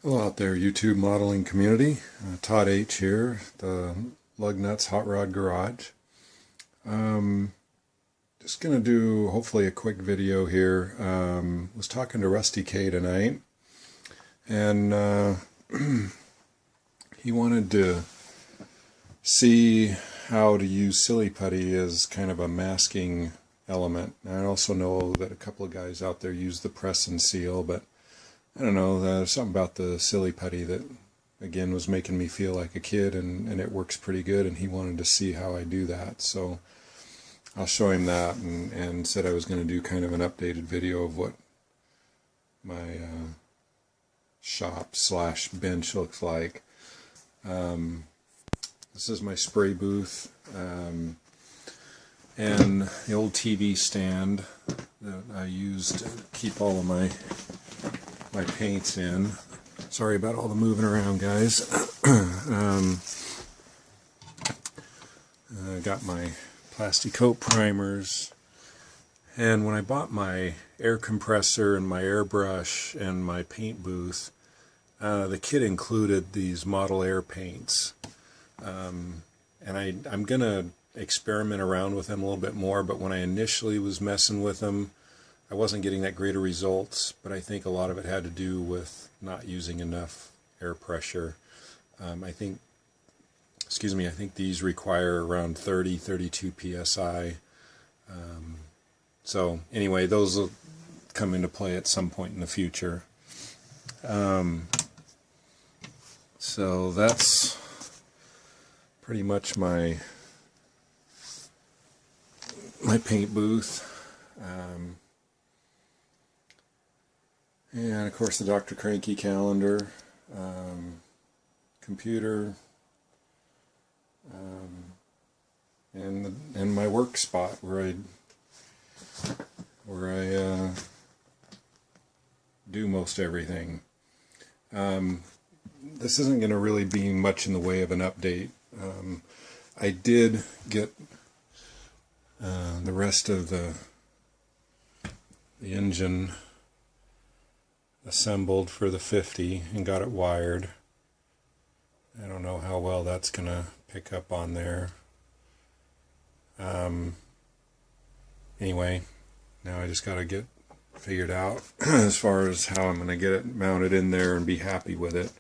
Hello out there, YouTube modeling community. Todd H here, the Lug Nuts Hot Rod Garage. Just going to do hopefully a quick video here. Was talking to Rusty K tonight, and he wanted to see how to use silly putty as kind of a masking element. And I also know that a couple of guys out there use the press and seal, but I don't know, there's something about the silly putty that, again, was making me feel like a kid, and it works pretty good, and he wanted to see how I do that. So I'll show him that, and said I was going to do kind of an updated video of what my shop slash bench looks like. This is my spray booth, and the old TV stand that I use to keep all of my paints in. Sorry about all the moving around, guys. I got my plastic coat primers, and when I bought my air compressor and my airbrush and my paint booth, the kit included these model air paints, and I'm gonna experiment around with them a little bit more, but when I initially was messing with them, I wasn't getting that great of results, but I think a lot of it had to do with not using enough air pressure. I think these require around 32 psi. So anyway, those will come into play at some point in the future. So that's pretty much my paint booth. And of course the Dr. Cranky calendar, computer, and my work spot where I do most everything. This isn't going to really be much in the way of an update. I did get the rest of the engine assembled for the 50 and got it wired. I don't know how well that's gonna pick up on there. Anyway, now I just gotta get figured out as far as how I'm gonna get it mounted in there and be happy with it.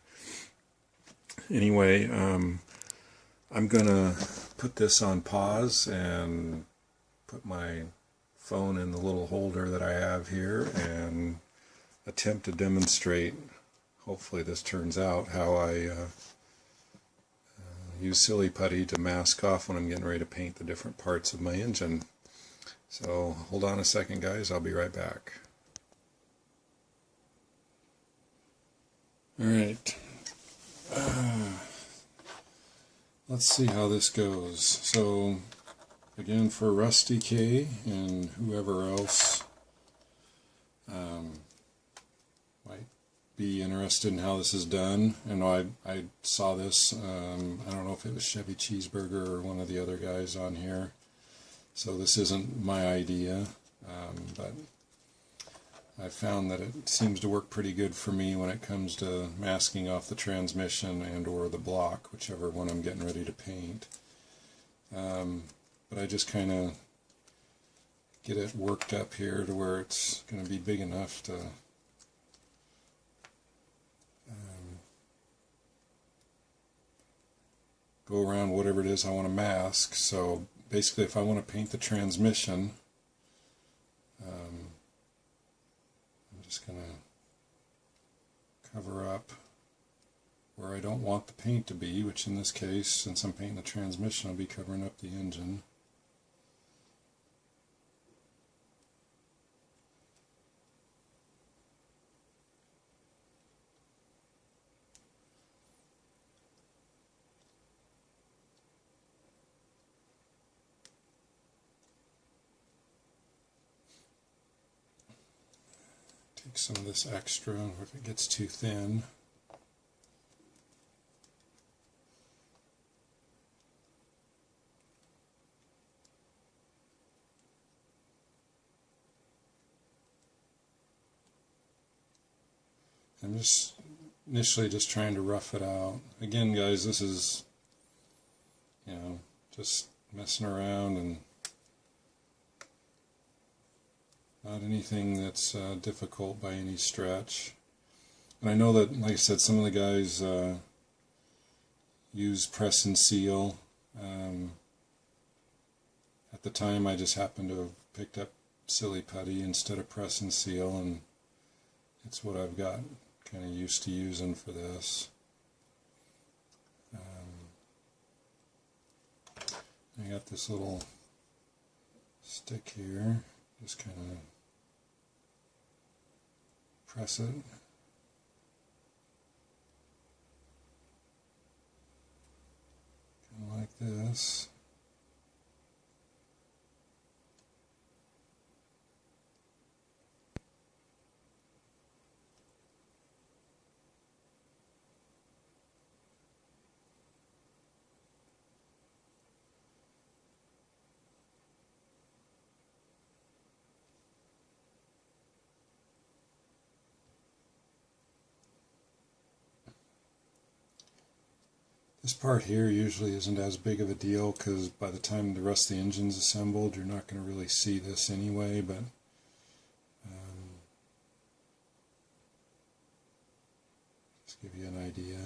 Anyway, I'm gonna put this on pause and put my phone in the little holder that I have here and attempt to demonstrate, hopefully this turns out, how I use silly putty to mask off when I'm getting ready to paint the different parts of my engine. So hold on a second, guys, I'll be right back. Alright, let's see how this goes. So again, for Rusty K and whoever else might be interested in how this is done. And I saw this, I don't know if it was Chevy Cheeseburger or one of the other guys on here, so this isn't my idea, but I found that it seems to work pretty good for me when it comes to masking off the transmission and or the block, whichever one I'm getting ready to paint. But I just kind of get it worked up here to where it's going to be big enough to go around whatever it is I want to mask. So basically, if I want to paint the transmission, I'm just going to cover up where I don't want the paint to be, which in this case, since I'm painting the transmission, I'll be covering up the engine. Take some of this extra if it gets too thin. I'm just initially just trying to rough it out. Again, guys, this is, you know, just messing around and not anything that's difficult by any stretch. And I know that, like I said, some of the guys use press and seal. At the time, I just happened to have picked up Silly Putty instead of press and seal, and it's what I've got kind of used to using for this. I got this little stick here, just kind of press it. Kind of like this. This part here usually isn't as big of a deal because by the time the rest of the engine's assembled, you're not going to really see this anyway, but just give you an idea.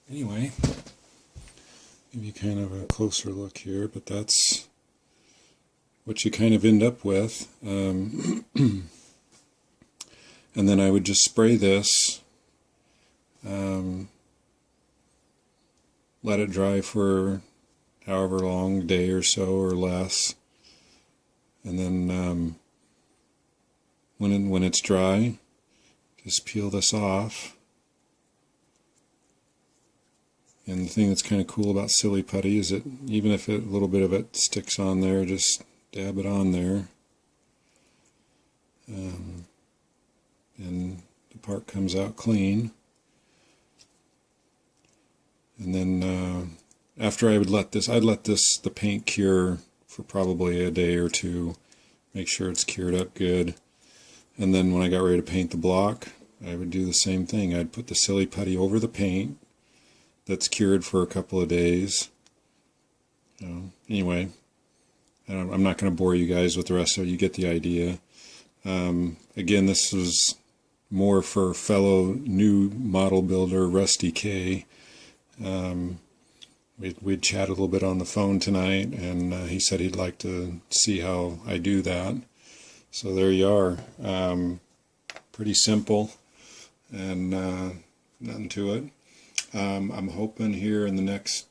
Anyway, give you kind of a closer look here, but that's what you kind of end up with. And then I would just spray this, let it dry for however long, a day or so or less, and then when it's dry, just peel this off. And the thing that's kind of cool about Silly Putty is that even if a little bit of it sticks on there, just dab it on there, and the part comes out clean. And then after I'd let the paint cure for probably a day or two, make sure it's cured up good. And then when I got ready to paint the block, I would do the same thing. I'd put the Silly Putty over the paint that's cured for a couple of days. Anyway, I'm not going to bore you guys with the rest of it. You get the idea. Again, this was more for fellow new model builder Rusty K. We'd chat a little bit on the phone tonight, and he said he'd like to see how I do that. So there you are. Pretty simple and nothing to it. I'm hoping here in the next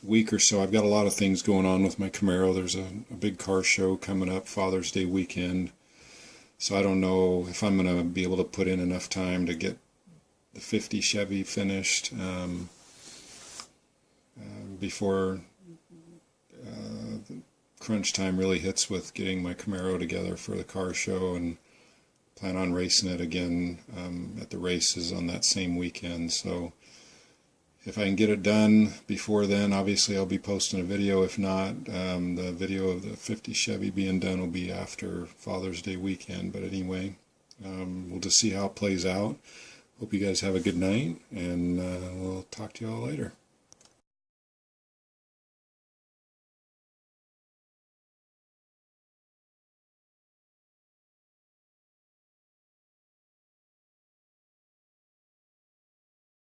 week or so, I've got a lot of things going on with my Camaro. There's a big car show coming up, Father's Day weekend. So I don't know if I'm going to be able to put in enough time to get the 50 Chevy finished before the crunch time really hits with getting my Camaro together for the car show, and plan on racing it again at the races on that same weekend. So if I can get it done before then, obviously I'll be posting a video. If not, the video of the 50 Chevy being done will be after Father's Day weekend. But anyway, we'll just see how it plays out. Hope you guys have a good night, and we'll talk to you all later.